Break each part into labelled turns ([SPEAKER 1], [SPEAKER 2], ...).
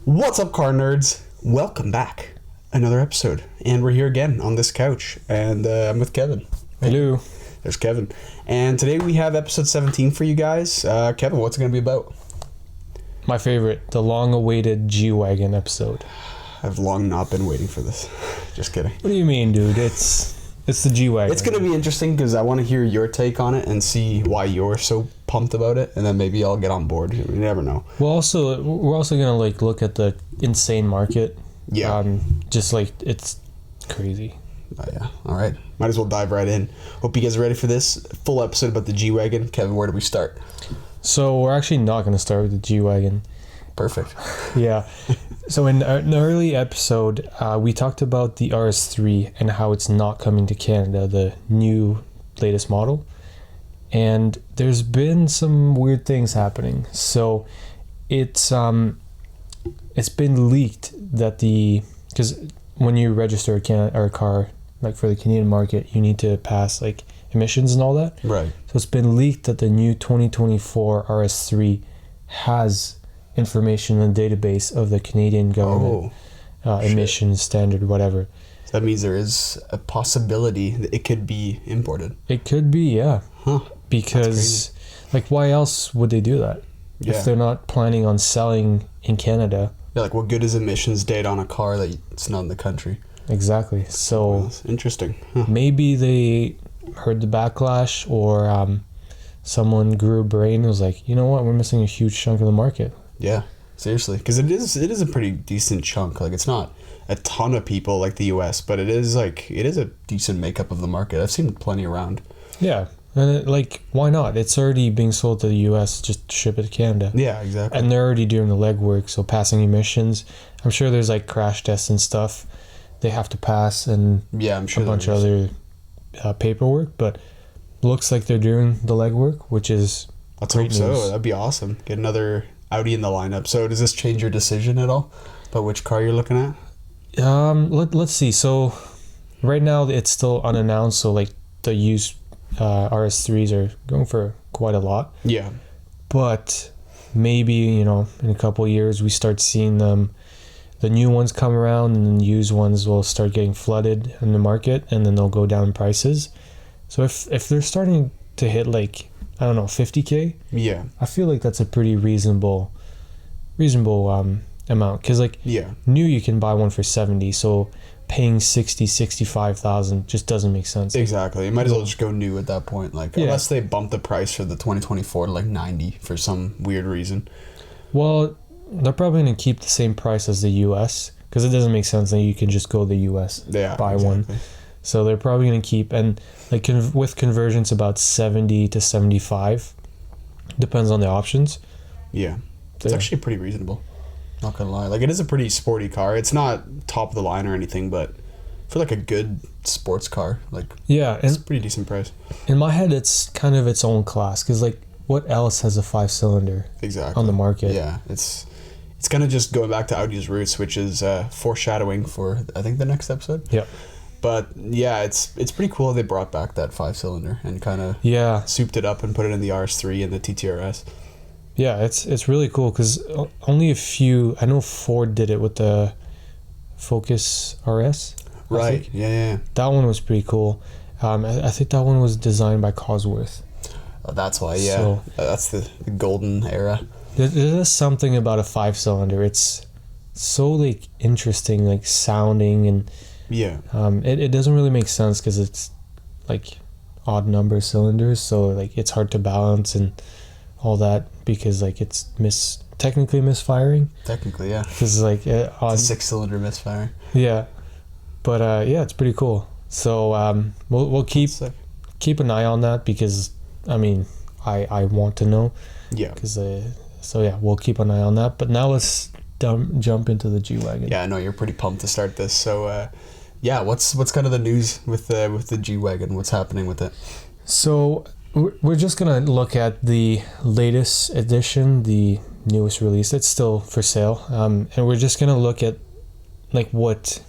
[SPEAKER 1] What's up, car nerds? Welcome back. Another episode. And we're here again on this couch. And I'm with Kevin.
[SPEAKER 2] Hello.
[SPEAKER 1] There's Kevin. And today we have episode 17 for you guys. Kevin, what's it going to be about?
[SPEAKER 2] My favorite, the long-awaited G-Wagon episode.
[SPEAKER 1] I've long not been waiting for this. Just kidding.
[SPEAKER 2] What do you mean, dude? It's the G-Wagon.
[SPEAKER 1] It's going to be interesting because I want to hear your take on it and see why you're so pumped about it. And then maybe I'll get on board. You never know.
[SPEAKER 2] We're also going to look at the insane market.
[SPEAKER 1] Yeah.
[SPEAKER 2] Just it's crazy.
[SPEAKER 1] Yeah. All right. Might as well dive right in. Hope you guys are ready for this full episode about the G-Wagon. Kevin, where do we start?
[SPEAKER 2] So we're actually not going to start with the G-Wagon.
[SPEAKER 1] Perfect.
[SPEAKER 2] Yeah. So in an early episode, we talked about the RS3 and how it's not coming to Canada, the new latest model. And there's been some weird things happening. So it's been leaked that because when you register a car, like for the Canadian market, you need to pass like emissions and all that.
[SPEAKER 1] Right.
[SPEAKER 2] So it's been leaked that the new 2024 RS3 has information in the database of the Canadian government emissions standard, whatever.
[SPEAKER 1] So that means there is a possibility that it could be imported.
[SPEAKER 2] It could be, yeah.
[SPEAKER 1] Huh.
[SPEAKER 2] Because, why else would they do that?
[SPEAKER 1] Yeah.
[SPEAKER 2] If they're not planning on selling in Canada.
[SPEAKER 1] Yeah, like what good is emissions data on a car that it's not in the country?
[SPEAKER 2] Exactly. So
[SPEAKER 1] Well, that's interesting. Huh.
[SPEAKER 2] maybe they heard the backlash, or someone grew a brain and was like, you know what, we're missing a huge chunk of the market.
[SPEAKER 1] Yeah, seriously, because it is a pretty decent chunk. Like, it's not a ton of people like the US, but it is a decent makeup of the market. I've seen plenty around.
[SPEAKER 2] Yeah. And why not? It's already being sold to the US, just ship it to Canada.
[SPEAKER 1] Yeah, exactly.
[SPEAKER 2] And they're already doing the legwork, so passing emissions. I'm sure there's crash tests and stuff they have to pass, and
[SPEAKER 1] yeah, I'm sure
[SPEAKER 2] a bunch of other paperwork, but looks like they're doing the legwork, which is
[SPEAKER 1] Let's
[SPEAKER 2] great
[SPEAKER 1] hope
[SPEAKER 2] news.
[SPEAKER 1] so. That'd be awesome. Get another Audi in the lineup. So does this change your decision at all about which car you're looking at?
[SPEAKER 2] Let's see. So right now it's still unannounced, so the used RS3s are going for quite a lot.
[SPEAKER 1] Yeah.
[SPEAKER 2] But maybe, in a couple of years we start seeing the new ones come around, and then used ones will start getting flooded in the market, and then they'll go down in prices. So if they're starting to hit 50K,
[SPEAKER 1] Yeah.
[SPEAKER 2] I feel like that's a pretty reasonable amount, because
[SPEAKER 1] Yeah.
[SPEAKER 2] new you can buy one for 70, so paying 65,000 just doesn't make sense.
[SPEAKER 1] Exactly. You might as well just go new at that point.
[SPEAKER 2] Yeah.
[SPEAKER 1] Unless they bump the price for the 2024 to 90 for some weird reason.
[SPEAKER 2] Well, they're probably going to keep the same price as the US, because it doesn't make sense that you can just go to the US, buy one. So they're probably going to keep, and with conversions about 70 to 75, depends on the options.
[SPEAKER 1] Yeah. It's actually pretty reasonable. Not gonna lie. It is a pretty sporty car. It's not top of the line or anything, but for a good sports car,
[SPEAKER 2] yeah,
[SPEAKER 1] it's
[SPEAKER 2] and
[SPEAKER 1] a pretty decent price.
[SPEAKER 2] in my head it's kind of its own class, because what else has a 5-cylinder
[SPEAKER 1] Exactly
[SPEAKER 2] on the market?
[SPEAKER 1] Yeah, it's kind of just going back to Audi's roots, which is foreshadowing for I think the next episode.
[SPEAKER 2] Yeah.
[SPEAKER 1] But yeah, it's pretty cool they brought back that 5-cylinder and kind of souped it up and put it in the RS3 and the TTRS.
[SPEAKER 2] Yeah, it's really cool, because only a few, I know Ford did it with the Focus RS.
[SPEAKER 1] Right, yeah.
[SPEAKER 2] That one was pretty cool. I think that one was designed by Cosworth.
[SPEAKER 1] Oh, that's why, yeah.
[SPEAKER 2] So,
[SPEAKER 1] that's the golden era.
[SPEAKER 2] There's something about a 5-cylinder. It's so interesting, sounding, and
[SPEAKER 1] yeah.
[SPEAKER 2] It doesn't really make sense because it's odd number cylinders, so it's hard to balance and all that, because it's technically misfiring.
[SPEAKER 1] Technically, yeah.
[SPEAKER 2] Because
[SPEAKER 1] it's a 6-cylinder misfire.
[SPEAKER 2] Yeah, but it's pretty cool. So we'll keep an eye on that, because I want to know.
[SPEAKER 1] Yeah.
[SPEAKER 2] Because we'll keep an eye on that. But now let's jump into the G-Wagon.
[SPEAKER 1] Yeah, I know you're pretty pumped to start this. So what's kind of the news with the G-Wagon? What's happening with it? So
[SPEAKER 2] we're just gonna look at the latest edition, the newest release. It's still for sale, and we're just gonna look at what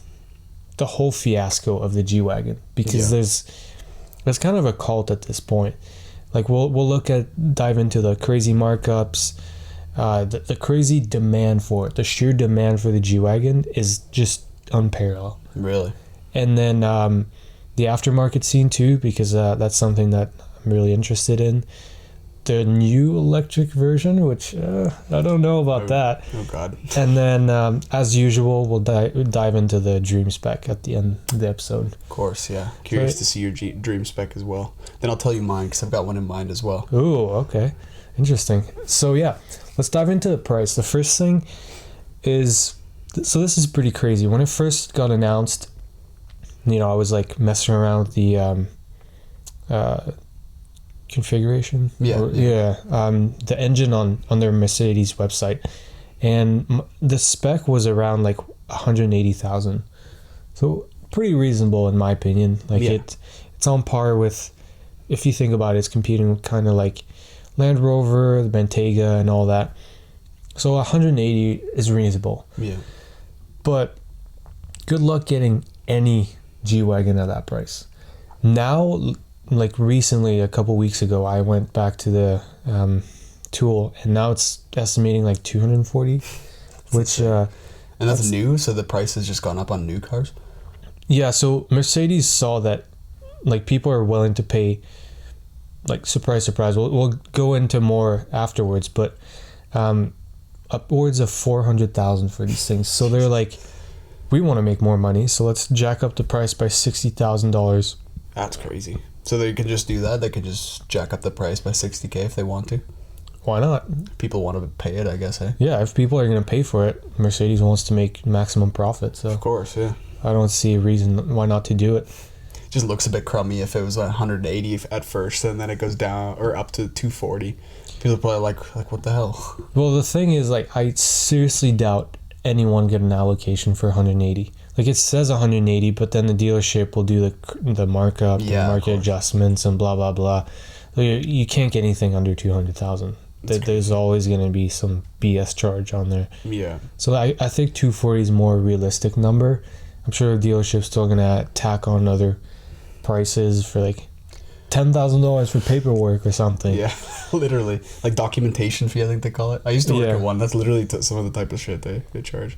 [SPEAKER 2] the whole fiasco of the G-Wagon, because there's kind of a cult at this point. We'll dive into the crazy markups, the crazy demand for it, the sheer demand for the G-Wagon is just unparalleled.
[SPEAKER 1] Really?
[SPEAKER 2] And then the aftermarket scene too, because that's something that I'm really interested in. The new electric version, which I don't know about that.
[SPEAKER 1] Oh God.
[SPEAKER 2] And then, as usual, we'll dive into the dream spec at the end of the episode.
[SPEAKER 1] Of course, yeah. Curious to see your dream spec as well. Then I'll tell you mine, because I've got one in mind as well.
[SPEAKER 2] Ooh, okay. Interesting. So yeah, let's dive into the price. The first thing is, so this is pretty crazy. When it first got announced, I was like messing around with the configuration. The engine on their Mercedes website, and the spec was around like 180,000. So pretty reasonable in my opinion. Like it's on par with, if you think about it, it's competing with kind of like Land Rover, the Bentayga, and all that. So 180 is reasonable.
[SPEAKER 1] Yeah.
[SPEAKER 2] But good luck getting any G-Wagon at that price. Now, like recently, a couple weeks ago, I went back to the tool, and now it's estimating like 240, which
[SPEAKER 1] and that's new. So the price has just gone up on new cars.
[SPEAKER 2] Yeah. So Mercedes saw that, like, people are willing to pay, like, surprise, surprise. We'll go into more afterwards, but upwards of 400,000 for these things. So they're like, we want to make more money, so let's jack up the price by $60,000.
[SPEAKER 1] That's crazy. So they can just do that. They could just jack up the price by $60,000 if they want to.
[SPEAKER 2] Why not?
[SPEAKER 1] People want to pay it, I guess.
[SPEAKER 2] Yeah, if people are going to pay for it, Mercedes wants to make maximum profit. So
[SPEAKER 1] of course, yeah.
[SPEAKER 2] I don't see a reason why not to do it.
[SPEAKER 1] Just looks a bit crummy if it was 180 at first, and then it goes down or up to 240. People are probably like, what the hell?
[SPEAKER 2] Well, the thing is, like, I seriously doubt anyone get an allocation for 180. Like, it says 180, but then the dealership will do the markup, the market adjustments, and blah blah blah. You can't get anything under 200,000. There's always going to be some BS charge on there.
[SPEAKER 1] Yeah.
[SPEAKER 2] So I think 240 is a more realistic number. I'm sure the dealership's still going to tack on other prices for like $10,000 for paperwork or something.
[SPEAKER 1] Yeah, literally. Like documentation fee, I think they call it. I used to work at one. That's literally some of the type of shit they charge.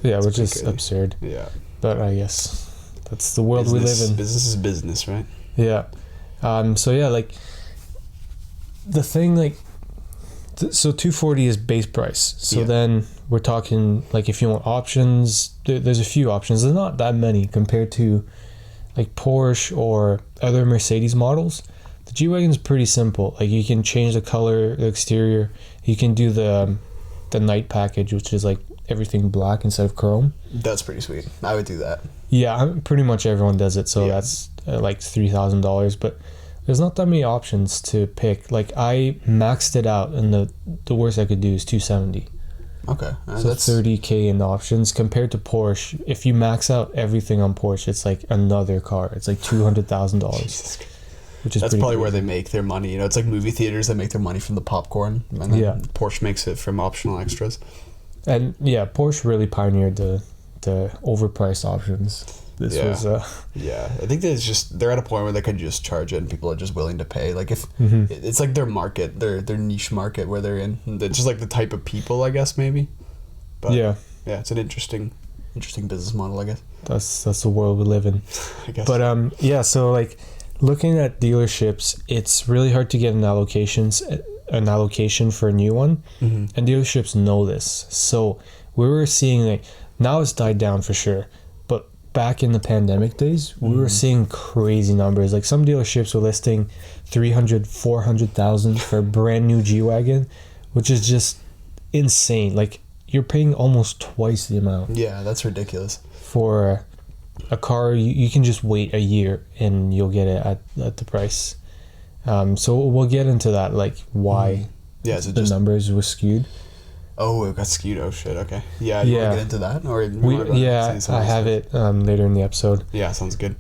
[SPEAKER 2] Yeah, which is absurd.
[SPEAKER 1] Yeah.
[SPEAKER 2] But I guess that's the world we live in.
[SPEAKER 1] Business is business, right?
[SPEAKER 2] Yeah. So yeah, like the thing, like, so 240 is base price. So then we're talking, like, if you want options, there's a few options. There's not that many compared to like Porsche or other Mercedes models. The G-Wagon is pretty simple. Like, you can change the color, the exterior. You can do the night package, which is like everything black instead of chrome.
[SPEAKER 1] That's pretty sweet. I would do that.
[SPEAKER 2] Yeah, pretty much everyone does it. So that's like $3,000. But there's not that many options to pick. Like, I maxed it out, and the worst I could do is 270.
[SPEAKER 1] Okay.
[SPEAKER 2] So that's $30,000 in options compared to Porsche. If you max out everything on Porsche, it's like another car. It's like $200,000. Which is
[SPEAKER 1] that's probably
[SPEAKER 2] crazy.
[SPEAKER 1] where they make their money. You know, it's like movie theaters that make their money from the popcorn, and then Porsche makes it from optional extras.
[SPEAKER 2] And yeah, Porsche really pioneered the overpriced options. This was
[SPEAKER 1] I think they're at a point where they could just charge it, and people are just willing to pay. Like, if it's like their market, their niche market where they're in. They're just like the type of people, I guess, maybe. But yeah, it's an interesting business model, I guess.
[SPEAKER 2] That's the world we live in.
[SPEAKER 1] I guess.
[SPEAKER 2] But so like, looking at dealerships, it's really hard to get an allocation for a new one, and dealerships know this. So we were seeing, like, now it's died down for sure, but back in the pandemic days, we were seeing crazy numbers. Like, some dealerships were listing 300,000, 400,000 for a brand new G-Wagon, which is just insane. Like, you're paying almost twice the amount.
[SPEAKER 1] Yeah, that's ridiculous.
[SPEAKER 2] For a car, you can just wait a year and you'll get it at the price. So we'll get into that, like, why the numbers were skewed.
[SPEAKER 1] Oh, it got skewed. Oh shit. Okay. Yeah. You want to get into that, or
[SPEAKER 2] I have it later in the episode.
[SPEAKER 1] Yeah, sounds good.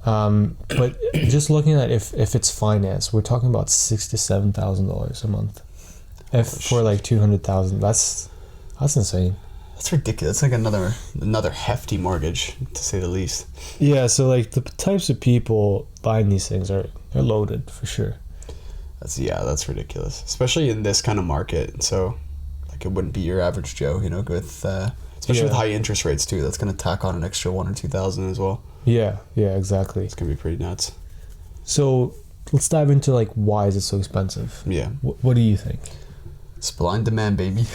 [SPEAKER 2] But just looking at if it's financed, we're talking about $6,000 to $7,000 a month. For like 200,000, that's insane.
[SPEAKER 1] That's ridiculous. It's like another hefty mortgage, to say the least.
[SPEAKER 2] Yeah. So like, the types of people buying these things they're loaded for sure.
[SPEAKER 1] That's ridiculous, especially in this kind of market. So Like it wouldn't be your average Joe, you know, with especially with high interest rates too. That's going to tack on an extra 1,000 or 2,000 as well.
[SPEAKER 2] Yeah, exactly.
[SPEAKER 1] It's going to be pretty nuts.
[SPEAKER 2] So let's dive into like why is it so expensive?
[SPEAKER 1] Yeah.
[SPEAKER 2] What do you think?
[SPEAKER 1] Supply and demand, baby.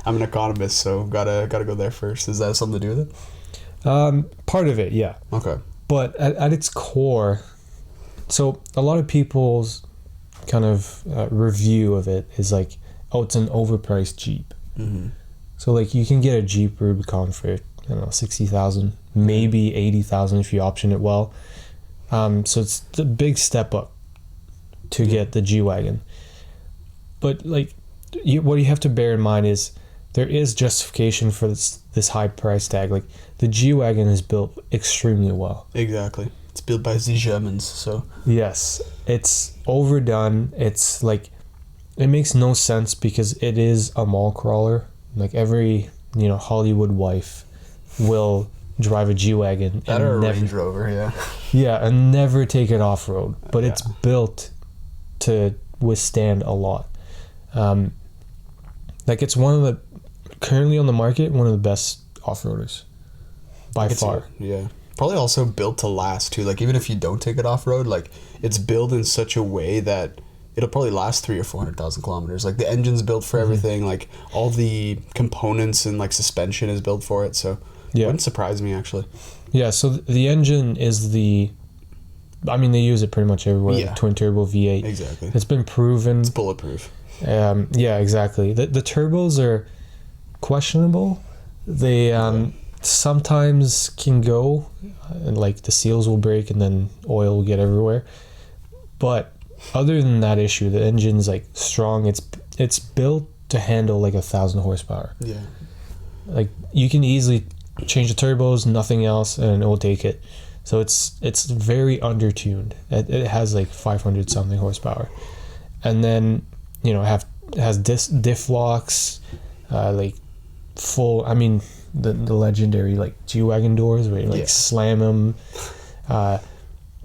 [SPEAKER 1] I'm an economist, so gotta go there first. Is that something to do with it?
[SPEAKER 2] Part of it, yeah.
[SPEAKER 1] Okay.
[SPEAKER 2] But at its core, so a lot of people's kind of review of it is like, oh, it's an overpriced Jeep.
[SPEAKER 1] Mm-hmm.
[SPEAKER 2] So like you can get a Jeep Rubicon for, I don't know, 60,000, maybe 80,000 if you option it well. So it's a big step up to get the G-Wagon. But like, what you have to bear in mind is there is justification for this high price tag. Like the G-Wagon is built extremely well.
[SPEAKER 1] Exactly. It's built by the Germans, so.
[SPEAKER 2] Yes, it's overdone. It's like, it makes no sense because it is a mall crawler. Like every, Hollywood wife will drive a G-Wagon
[SPEAKER 1] and or a Range Rover, yeah.
[SPEAKER 2] Yeah, and never take it off-road. But it's built to withstand a lot. Like it's currently on the market, one of the best off-roaders by far.
[SPEAKER 1] Yeah. Probably also built to last too. Like even if you don't take it off-road, like it's built in such a way that it'll probably last 300,000 or 400,000 kilometers. Like the engine's built for everything. Like all the components and like suspension is built for it. So it wouldn't surprise me actually. Yeah.
[SPEAKER 2] So the engine is they use it pretty much everywhere. Yeah. Twin turbo V8.
[SPEAKER 1] Exactly.
[SPEAKER 2] It's been proven.
[SPEAKER 1] It's bulletproof.
[SPEAKER 2] Yeah, exactly. The turbos are questionable. They sometimes can go, and like the seals will break, and then oil will get everywhere. But other than that issue, the engine's like strong. It's built to handle like 1,000 horsepower.
[SPEAKER 1] Yeah.
[SPEAKER 2] Like you can easily change the turbos, nothing else, and it will take it. So it's very undertuned. It has like 500 something horsepower, and then it has diff locks, like full. The legendary like G-Wagon doors where you slam them,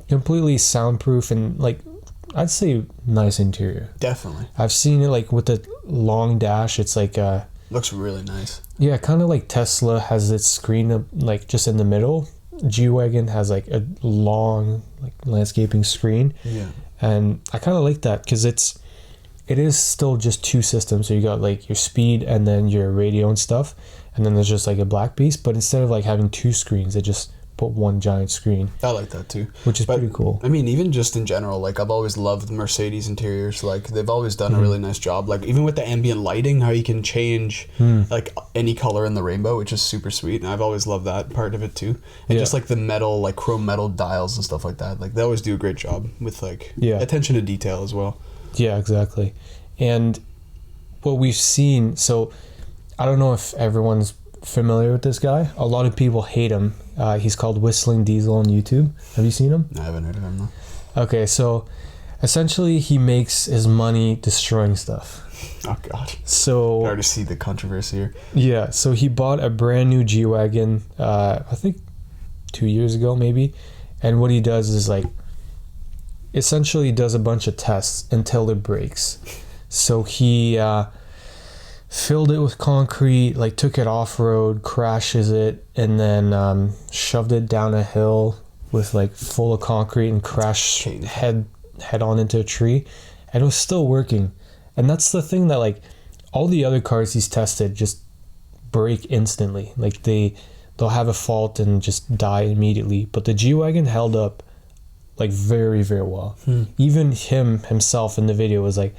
[SPEAKER 2] completely soundproof, and like I'd say nice interior.
[SPEAKER 1] Definitely.
[SPEAKER 2] I've seen it like with the long dash. It's like
[SPEAKER 1] looks really nice.
[SPEAKER 2] Yeah, kind of like Tesla has its screen up, like just in the middle. G-Wagon has like a long like landscaping screen.
[SPEAKER 1] Yeah.
[SPEAKER 2] And I kind of like that because it is still just two systems. So you got like your speed and then your radio and stuff, and then there's just like a black piece. But instead of like having two screens, they just put one giant screen.
[SPEAKER 1] I like that too,
[SPEAKER 2] which is pretty cool.
[SPEAKER 1] Even just in general, like I've always loved the Mercedes interiors. Like they've always done a really nice job. Like even with the ambient lighting, how you can change like any color in the rainbow, which is super sweet. And I've always loved that part of it too. And just like the metal, like chrome metal dials and stuff like that. Like they always do a great job with like attention to detail as well.
[SPEAKER 2] Yeah, exactly. And what we've seen, so I don't know if everyone's familiar with this guy. A lot of people hate him. He's called Whistling Diesel on YouTube. Have you seen him?
[SPEAKER 1] I haven't heard of him, though.
[SPEAKER 2] Okay, so essentially he makes his money destroying stuff.
[SPEAKER 1] Oh, God.
[SPEAKER 2] So
[SPEAKER 1] I already see the controversy here.
[SPEAKER 2] Yeah, so he bought a brand new G-Wagon, I think 2 years ago, maybe. And what he does is like, essentially does a bunch of tests until it breaks. So he filled it with concrete, like took it off-road, crashes it, and then shoved it down a hill with like full of concrete and crashed head on into a tree, and it was still working. And that's the thing that like all the other cars he's tested just break instantly. Like they'll have a fault and just die immediately. But the G-Wagon held up like very, very well. Even himself in the video was like,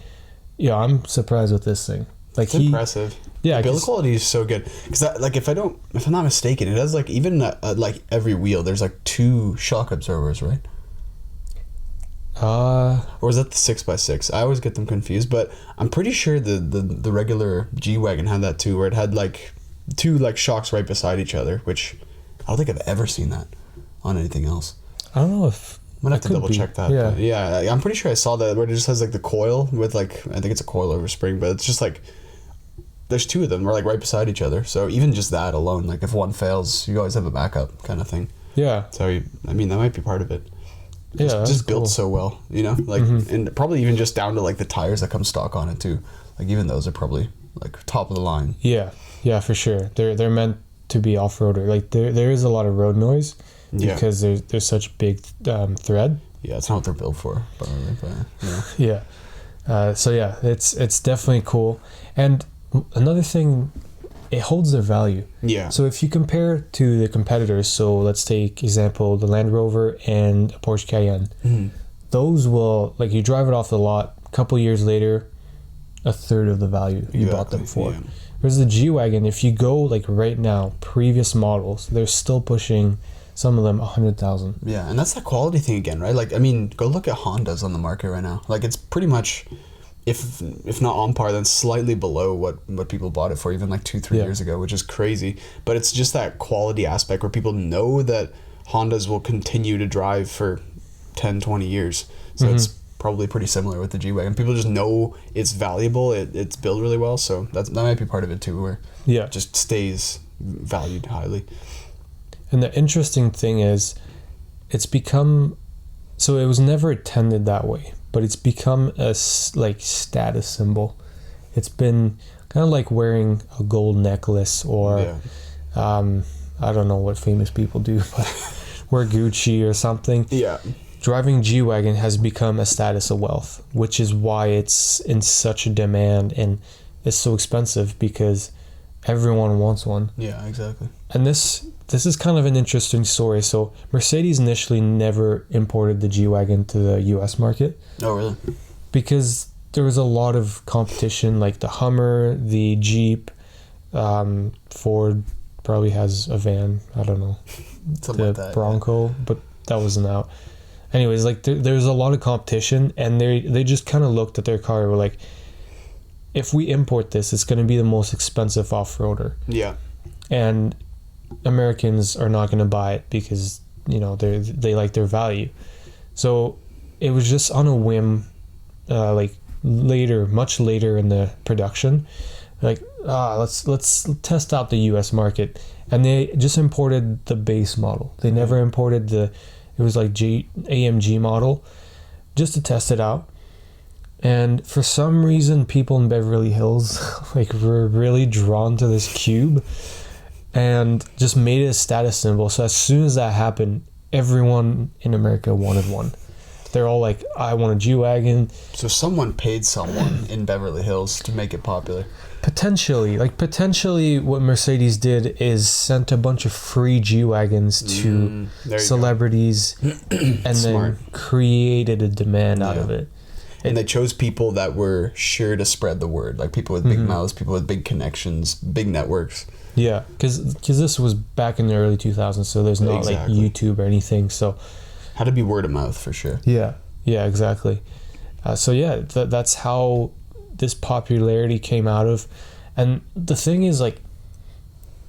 [SPEAKER 2] yeah, I'm surprised with this thing. Like
[SPEAKER 1] it's impressive. Yeah, the build quality is so good. Because like if I'm not mistaken, it has like even like every wheel there's like 2 shock absorbers, right? Or is that the 6x6? I always get them confused, but I'm pretty sure the regular G-Wagon had that too, where it had like 2 like shocks right beside each other, which I don't think I've ever seen that on anything else.
[SPEAKER 2] I don't know if
[SPEAKER 1] I'm gonna have to double check that. Yeah, I'm pretty sure I saw that where it just has like the coil with like, I think it's a coil over spring, but it's just like there's 2 of them, are like right beside each other. So even just that alone, like if one fails, you always have a backup kind of thing.
[SPEAKER 2] Yeah.
[SPEAKER 1] So that might be part of it. Just built so well, like and probably even just down to like the tires that come stock on it too. Like even those are probably like top of the line.
[SPEAKER 2] Yeah, for sure. They're meant to be off-roader. Like there is a lot of road noise because there's such big thread.
[SPEAKER 1] Yeah, it's not what they're built for, but yeah.
[SPEAKER 2] So yeah, it's definitely cool. And another thing, it holds their value.
[SPEAKER 1] Yeah.
[SPEAKER 2] So if you compare to the competitors, so let's take example the Land Rover and a Porsche Cayenne.
[SPEAKER 1] Mm-hmm.
[SPEAKER 2] Those will, like, you drive it off the lot, a couple years later, a third of the value you bought them for.
[SPEAKER 1] Yeah.
[SPEAKER 2] Whereas the G-Wagon, if you go like right now, previous models, they're still pushing some of them 100,000.
[SPEAKER 1] Yeah, and that's that quality thing again, right? Like, I mean, go look at Hondas on the market right now. Like, it's pretty much, if not on par, then slightly below what people bought it for even like 2-3 years ago, which is crazy. But it's just that quality aspect where people know that Hondas will continue to drive for 10-20 years. So it's probably pretty similar with the G-Wagon. People just know it's valuable, it's built really well, so that might be part of it too, where it just stays valued highly.
[SPEAKER 2] And the interesting thing is, it's become, so it was never intended that way, but it's become a like status symbol. It's been kind of like wearing a gold necklace, or I don't know what famous people do, but wear Gucci or something.
[SPEAKER 1] Yeah.
[SPEAKER 2] Driving G-Wagon has become a status of wealth, which is why it's in such a demand and it's so expensive, because everyone wants one.
[SPEAKER 1] Yeah, exactly.
[SPEAKER 2] And this is kind of an interesting story. So Mercedes initially never imported the G-Wagon to the US market.
[SPEAKER 1] Oh, really?
[SPEAKER 2] Because there was a lot of competition, like the Hummer, the Jeep, Ford probably has a van, I don't know,
[SPEAKER 1] something like that,
[SPEAKER 2] Bronco, but that wasn't out. Anyways, like there's a lot of competition, and they just kind of looked at their car and were like, if we import this, it's going to be the most expensive off-roader.
[SPEAKER 1] Yeah.
[SPEAKER 2] And Americans are not going to buy it because, you know, they like their value. So it was just on a whim, like much later in the production, like, let's test out the US market. And they just imported the base model. They never imported it was like AMG model, just to test it out. And for some reason, people in Beverly Hills like were really drawn to this cube and just made it a status symbol. So as soon as that happened, everyone in America wanted one. They're all like, I want a G-Wagon.
[SPEAKER 1] So someone paid someone in Beverly Hills to make it popular.
[SPEAKER 2] Potentially what Mercedes did is sent a bunch of free G-Wagons to celebrities and then created a demand out of it.
[SPEAKER 1] And they chose people that were sure to spread the word, like people with big mouths, people with big connections, big networks.
[SPEAKER 2] Yeah, because this was back in the early 2000s, so there's not like YouTube or anything. So
[SPEAKER 1] had to be word of mouth for sure.
[SPEAKER 2] Yeah, exactly. So yeah, that's how this popularity came out of. And the thing is, like,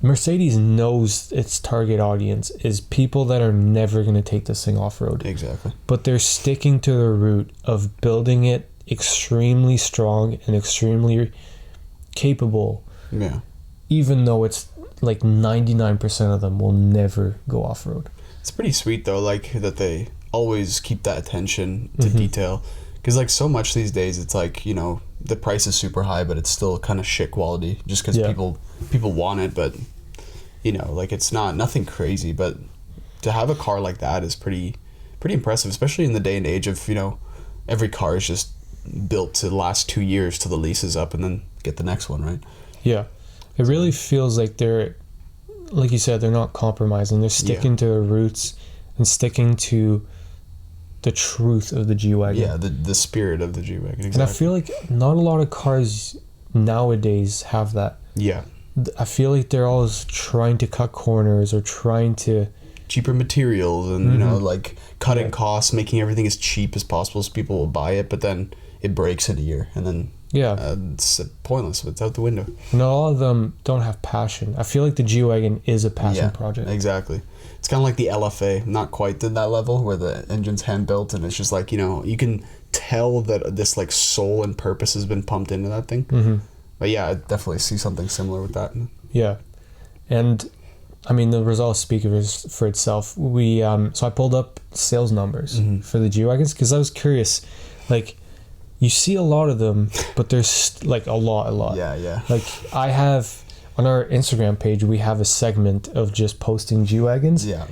[SPEAKER 2] Mercedes knows its target audience is people that are never going to take this thing off-road.
[SPEAKER 1] Exactly.
[SPEAKER 2] But they're sticking to the route of building it extremely strong and extremely capable.
[SPEAKER 1] Yeah.
[SPEAKER 2] Even though it's like 99% of them will never go off-road.
[SPEAKER 1] It's pretty sweet though, like that they always keep that attention to detail. Because like so much these days, it's like, you know, the price is super high, but it's still kind of shit quality just because people want it. But, you know, like it's nothing crazy. But to have a car like that is pretty impressive, especially in the day and age of, you know, every car is just built to last 2 years till the lease is up and then get the next one, right?
[SPEAKER 2] Yeah. It really feels like they're, like you said, they're not compromising. They're sticking to their roots and sticking to the truth of the G-Wagon.
[SPEAKER 1] Yeah, the spirit of the G-Wagon, exactly.
[SPEAKER 2] And I feel like not a lot of cars nowadays have that.
[SPEAKER 1] Yeah.
[SPEAKER 2] I feel like they're always trying to cut corners or trying to...
[SPEAKER 1] cheaper materials and, you know, like cutting costs, making everything as cheap as possible so people will buy it, but then it breaks in a year and then it's pointless. It's out the window.
[SPEAKER 2] And a lot of them don't have passion. I feel like the G-Wagon is a passion project.
[SPEAKER 1] Exactly. It's kind of like the LFA, not quite to that level where the engine's hand built and it's just like, you know, you can tell that this like soul and purpose has been pumped into that thing. But yeah, I definitely see something similar with that.
[SPEAKER 2] Yeah. And I mean, the results speak for itself. So I pulled up sales numbers for the G-Wagons because I was curious, like, you see a lot of them, but there's like a lot.
[SPEAKER 1] Yeah.
[SPEAKER 2] Like I have on our Instagram page, we have a segment of just posting G-Wagons.
[SPEAKER 1] Yeah.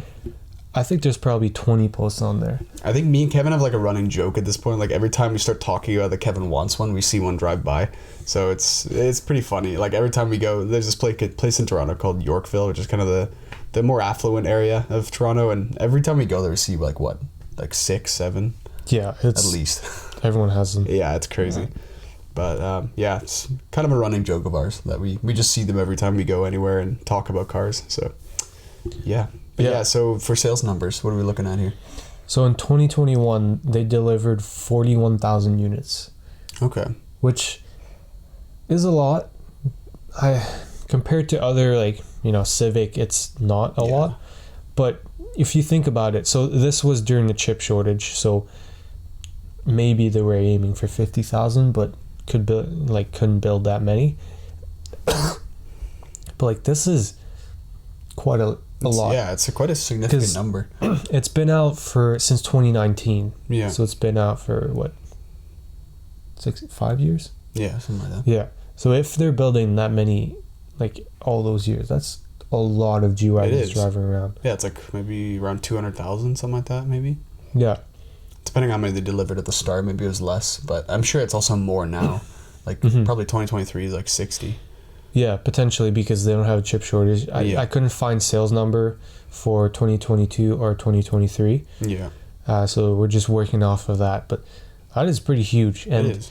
[SPEAKER 2] I think there's probably 20 posts on there.
[SPEAKER 1] I think me and Kevin have like a running joke at this point. Like every time we start talking about that Kevin wants one, we see one drive by. So it's pretty funny. Like every time we go, there's this place in Toronto called Yorkville, which is kind of the more affluent area of Toronto. And every time we go there, we see like 6, 7?
[SPEAKER 2] Yeah, it's
[SPEAKER 1] at least.
[SPEAKER 2] Everyone has them.
[SPEAKER 1] Yeah, it's crazy. Yeah. But yeah, it's kind of a running joke of ours that we just see them every time we go anywhere and talk about cars. So yeah. But yeah, so for sales numbers, what are we looking at here?
[SPEAKER 2] So in 2021, they delivered 41,000 units.
[SPEAKER 1] Okay.
[SPEAKER 2] Which is a lot. Compared to other, like, Civic, it's not a lot. But if you think about it, so this was during the chip shortage, so maybe they were aiming for 50,000, but couldn't build that many. But like, this is quite a lot.
[SPEAKER 1] Yeah, it's quite a significant number.
[SPEAKER 2] It's been out since 2019.
[SPEAKER 1] Yeah.
[SPEAKER 2] So it's been out for what? 5 years?
[SPEAKER 1] Yeah, something like that.
[SPEAKER 2] Yeah. So if they're building that many, like all those years, that's a lot of G-Wagons driving around.
[SPEAKER 1] Yeah, it's like maybe around 200,000, something like that, maybe.
[SPEAKER 2] Yeah.
[SPEAKER 1] Depending on how many they delivered at the start, maybe it was less, but I'm sure it's also more now. Like probably 2023 is like 60.
[SPEAKER 2] Yeah, potentially, because they don't have a chip shortage. I couldn't find sales number for 2022 or 2023.
[SPEAKER 1] Yeah.
[SPEAKER 2] So we're just working off of that, but that is pretty huge. And
[SPEAKER 1] it is.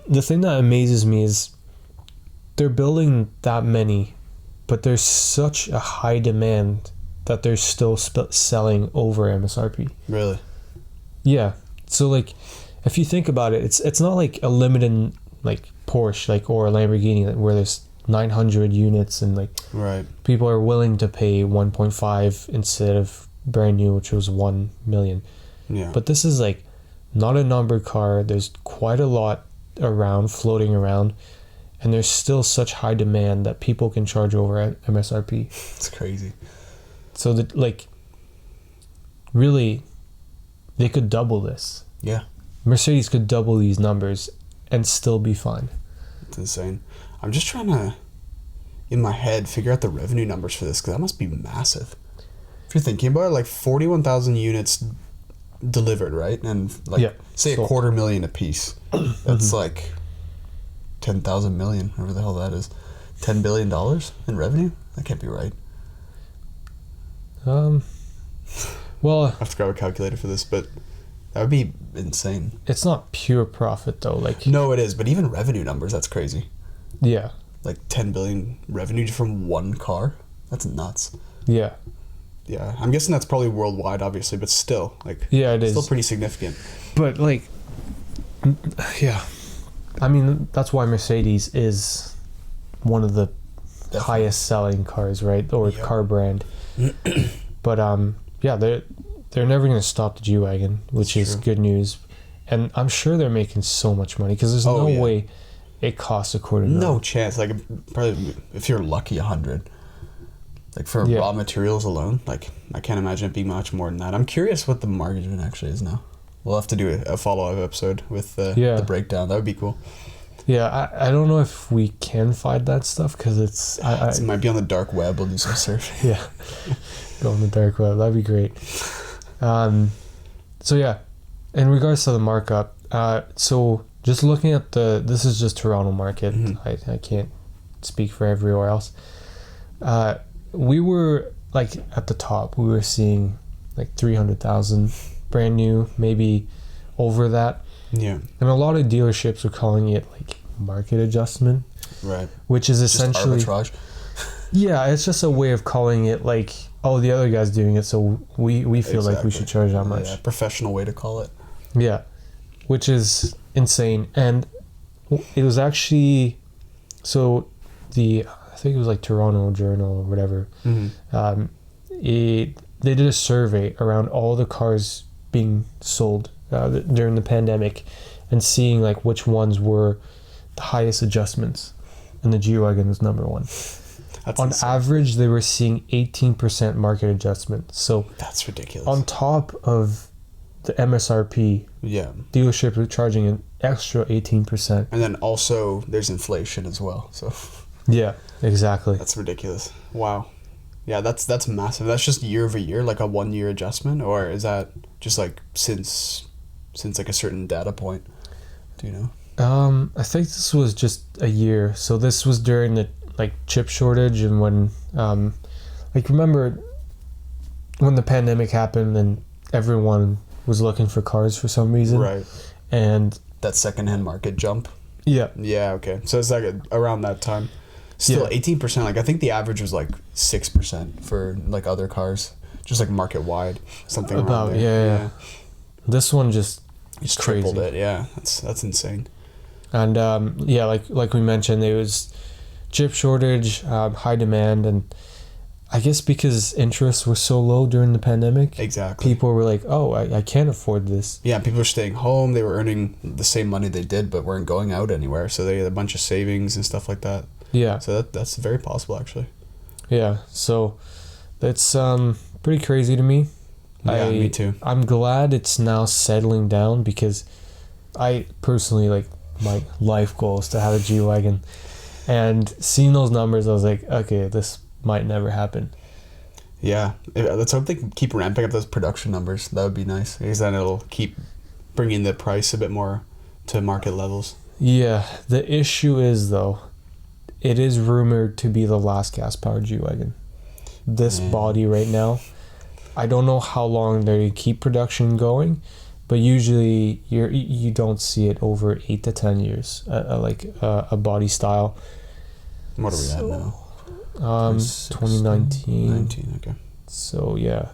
[SPEAKER 2] The thing that amazes me is they're building that many, but there's such a high demand that they're still selling over MSRP.
[SPEAKER 1] Really?
[SPEAKER 2] Yeah. So like, if you think about it, it's not like a limited like Porsche or a Lamborghini where there's 900 units and like people are willing to pay 1.5 instead of brand new, which was 1 million.
[SPEAKER 1] Yeah.
[SPEAKER 2] But this is like not a numbered car. There's quite a lot floating around, and there's still such high demand that people can charge over at MSRP.
[SPEAKER 1] It's crazy.
[SPEAKER 2] So that like really they could double this.
[SPEAKER 1] Yeah. Mercedes
[SPEAKER 2] could double these numbers and still be fine.
[SPEAKER 1] It's insane. I'm just trying to, in my head, figure out the revenue numbers for this, because that must be massive. If you're thinking about it, like 41,000 units delivered, right? And say a 250,000 a piece. That's like 10,000 million, whatever the hell that is. $10 billion in revenue? That can't be right.
[SPEAKER 2] Well,
[SPEAKER 1] I have to grab a calculator for this, but that would be insane.
[SPEAKER 2] It's not pure profit though. Like,
[SPEAKER 1] no, it is, but even revenue numbers, that's crazy.
[SPEAKER 2] Yeah.
[SPEAKER 1] Like 10 billion revenue from one car? That's nuts.
[SPEAKER 2] Yeah.
[SPEAKER 1] Yeah, I'm guessing that's probably worldwide, obviously, but still, like,
[SPEAKER 2] yeah, it is
[SPEAKER 1] still pretty significant.
[SPEAKER 2] But like, yeah, I mean, that's why Mercedes is one of the highest selling cars, right? Or car brand. But yeah, they're never going to stop the G-Wagon, which is good news. And I'm sure they're making so much money, because there's no way it costs $250,000.
[SPEAKER 1] No chance. Like, probably, if you're lucky, 100. Like, for raw materials alone, like, I can't imagine it being much more than that. I'm curious what the margin actually is now. We'll have to do a follow-up episode with the breakdown. That would be cool.
[SPEAKER 2] Yeah, I don't know if we can find that stuff, because it
[SPEAKER 1] might be on the dark web. We'll do some search.
[SPEAKER 2] Yeah, go on the dark web. That'd be great. So yeah, in regards to the markup, so just looking at this is just Toronto market. Mm-hmm. I can't speak for everywhere else. We were like at the top. We were seeing like 300,000 brand new, maybe over that.
[SPEAKER 1] Yeah.
[SPEAKER 2] And a lot of dealerships are calling it like market adjustment.
[SPEAKER 1] Right.
[SPEAKER 2] Which is essentially
[SPEAKER 1] just arbitrage.
[SPEAKER 2] Yeah, it's just a way of calling it like, oh, the other guy's doing it, so we feel like we should charge that much.
[SPEAKER 1] Yeah, professional way to call it.
[SPEAKER 2] Yeah, which is insane. And it was actually, so I think it was like Toronto Journal or whatever. Mm-hmm. They did a survey around all the cars being sold during the pandemic, and seeing like which ones were the highest adjustments, and the G-Wagon was number one.
[SPEAKER 1] That's
[SPEAKER 2] on
[SPEAKER 1] insane.
[SPEAKER 2] average, they were seeing 18% market adjustment. So
[SPEAKER 1] that's ridiculous.
[SPEAKER 2] On top of the MSRP.
[SPEAKER 1] Yeah.
[SPEAKER 2] Dealership are charging an extra 18%.
[SPEAKER 1] And then also there's inflation as well. So
[SPEAKER 2] yeah, exactly.
[SPEAKER 1] That's ridiculous. Wow. Yeah, that's massive. That's just year over year, like a 1 year adjustment, or is that just like since like a certain data point? Do you know?
[SPEAKER 2] I think this was just a year. So this was during the like chip shortage, and when like remember when the pandemic happened and everyone was looking for cars for some reason,
[SPEAKER 1] Right.
[SPEAKER 2] And
[SPEAKER 1] that secondhand market jump.
[SPEAKER 2] Yeah.
[SPEAKER 1] Yeah. Okay. So it's like around that time. Still 18%. Like I think the average was like 6% for like other cars, just like market wide, something
[SPEAKER 2] about
[SPEAKER 1] around there.
[SPEAKER 2] yeah. This one just
[SPEAKER 1] tripled it. Yeah, that's insane.
[SPEAKER 2] And yeah, like we mentioned, it was chip shortage, high demand, and I guess because interest was so low during the pandemic,
[SPEAKER 1] exactly,
[SPEAKER 2] people were like, "Oh, I can't afford this."
[SPEAKER 1] Yeah, people were staying home. They were earning the same money they did, but weren't going out anywhere. So they had a bunch of savings and stuff like that.
[SPEAKER 2] Yeah.
[SPEAKER 1] So that's very possible, actually.
[SPEAKER 2] Yeah. So that's pretty crazy to me.
[SPEAKER 1] Yeah, me too.
[SPEAKER 2] I'm glad it's now settling down because I personally, like, my life goal is to have a G-Wagon. And seeing those numbers, I was like, okay, this might never happen.
[SPEAKER 1] Yeah. Let's hope they can keep ramping up those production numbers. That would be nice. Because then it'll keep bringing the price a bit more to market levels.
[SPEAKER 2] Yeah. The issue is, though, it is rumored to be the last gas-powered G-Wagon. This body right now, I don't know how long they keep production going, but usually you don't see it over 8 to 10 years, like a body style.
[SPEAKER 1] What are we at now?
[SPEAKER 2] 2019.
[SPEAKER 1] 19, okay.
[SPEAKER 2] So yeah,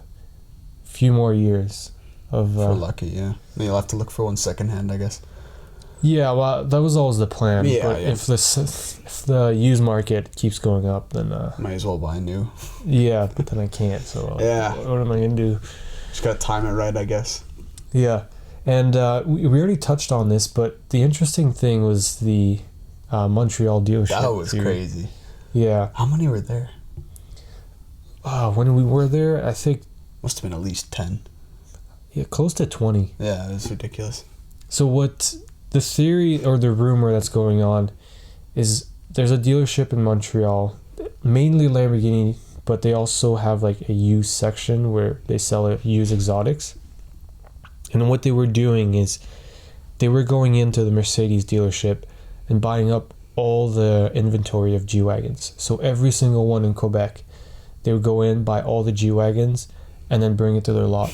[SPEAKER 2] a few more years of.
[SPEAKER 1] If we're lucky, yeah. Then you'll have to look for one secondhand, I guess.
[SPEAKER 2] Yeah, well, that was always the plan.
[SPEAKER 1] Yeah,
[SPEAKER 2] but
[SPEAKER 1] yeah.
[SPEAKER 2] if the used market keeps going up, then
[SPEAKER 1] might as well buy new.
[SPEAKER 2] Yeah, but then I can't. So
[SPEAKER 1] yeah,
[SPEAKER 2] what am I gonna do?
[SPEAKER 1] Just gotta time it right, I guess.
[SPEAKER 2] Yeah, and we already touched on this, but the interesting thing was the Montreal dealership.
[SPEAKER 1] That was crazy.
[SPEAKER 2] Yeah.
[SPEAKER 1] How many were there?
[SPEAKER 2] When we were there, I think
[SPEAKER 1] must have been at least 10.
[SPEAKER 2] Yeah, close to 20.
[SPEAKER 1] Yeah, it's ridiculous.
[SPEAKER 2] So what the theory or the rumor that's going on is there's a dealership in Montreal, mainly Lamborghini, but they also have like a used section where they sell used exotics. And what they were doing is they were going into the Mercedes dealership and buying up all the inventory of G-Wagons. So every single one in Quebec, they would go in, buy all the G-Wagons, and then bring it to their lot.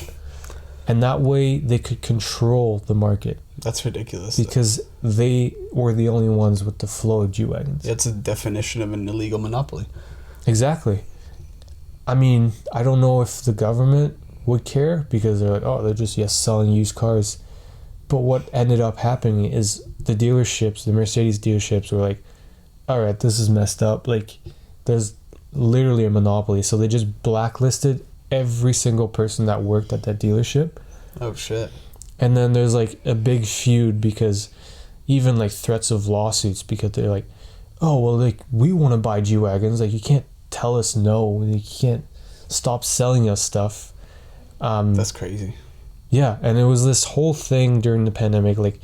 [SPEAKER 2] And that way they could control the market.
[SPEAKER 1] That's ridiculous.
[SPEAKER 2] Because they were the only ones with the flow of G-Wagons.
[SPEAKER 1] It's a definition of an illegal monopoly.
[SPEAKER 2] Exactly. I mean, I don't know if the government would care because they're like, oh, they're just selling used cars. But what ended up happening is the dealerships, the Mercedes dealerships were like, all right, this is messed up. Like, there's literally a monopoly. So they just blacklisted every single person that worked at that dealership.
[SPEAKER 1] Oh, shit.
[SPEAKER 2] And then there's like a big feud because even like threats of lawsuits because they're like, oh, well, like we want to buy G-Wagons. Like you can't tell us no. You can't stop selling us stuff.
[SPEAKER 1] That's crazy.
[SPEAKER 2] Yeah. And it was this whole thing during the pandemic, like